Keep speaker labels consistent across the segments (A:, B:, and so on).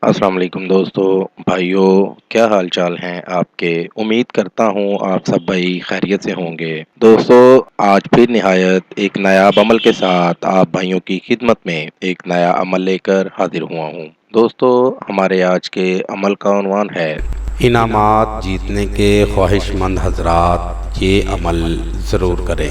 A: السلام علیکم دوستو بھائیوں، کیا حال چال ہیں آپ کے؟ امید کرتا ہوں آپ سب بھائی خیریت سے ہوں گے۔ دوستو، آج پھر نہایت ایک نایاب عمل کے ساتھ آپ بھائیوں کی خدمت میں ایک نیا عمل لے کر حاضر ہوا ہوں۔ دوستو، ہمارے آج کے عمل کا عنوان ہے
B: انعامات جیتنے کے خواہش مند حضرات یہ عمل ضرور کریں۔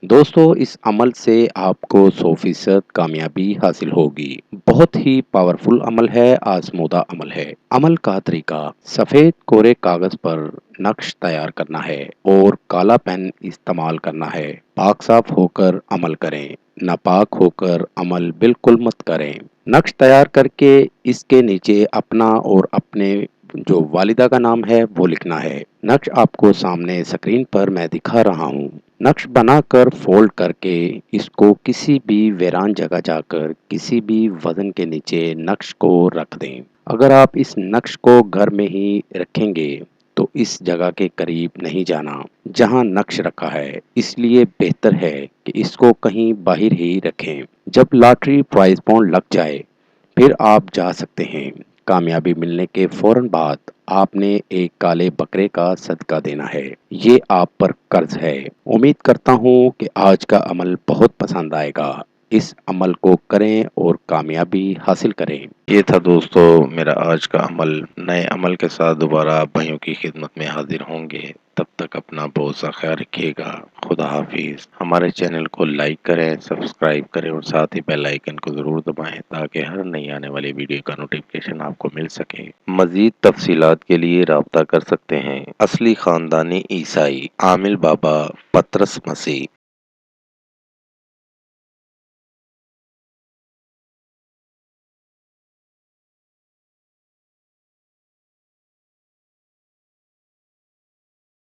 A: دوستو، اس عمل سے آپ کو 100% کامیابی حاصل ہوگی۔ بہت ہی پاورفل عمل ہے، آزمودہ عمل ہے۔ عمل کا طریقہ: سفید کورے کاغذ پر نقش تیار کرنا ہے اور کالا پین استعمال کرنا ہے۔ پاک صاف ہو کر عمل کریں، ناپاک ہو کر عمل بالکل مت کریں۔ نقش تیار کر کے اس کے نیچے اپنا اور اپنے جو والدہ کا نام ہے وہ لکھنا ہے۔ نقش آپ کو سامنے اسکرین پر میں دکھا رہا ہوں۔ نقش بنا کر فولڈ کر کے اس کو کسی بھی ویران جگہ جا کر کسی بھی وزن کے نیچے نقش کو رکھ دیں۔ اگر آپ اس نقش کو گھر میں ہی رکھیں گے تو اس جگہ کے قریب نہیں جانا جہاں نقش رکھا ہے، اس لیے بہتر ہے کہ اس کو کہیں باہر ہی رکھیں۔ جب لاٹری پرائز بانڈ لگ جائے پھر آپ جا سکتے ہیں۔ کامیابی ملنے کے فوراً بعد آپ نے ایک کالے بکرے کا صدقہ دینا ہے۔ یہ آپ پر قرض ہے۔ امید کرتا ہوں کہ آج کا عمل بہت پسند آئے گا۔ اس عمل کو کریں اور کامیابی حاصل کریں۔ یہ تھا دوستو میرا آج کا عمل۔ نئے عمل کے ساتھ دوبارہ آپ بھائیوں کی خدمت میں حاضر ہوں گے۔ تب تک اپنا بہت سا خیال رکھیے گا۔ خدا حافظ۔ ہمارے چینل کو لائک کریں، سبسکرائب کریں اور ساتھ ہی بیل آئیکن کو ضرور دبائیں تاکہ ہر نئی آنے والی ویڈیو کا نوٹیفکیشن آپ کو مل سکے۔ مزید تفصیلات کے لیے رابطہ کر سکتے ہیں۔ اصلی خاندانی عیسائی عامل بابا پطرس مسیح۔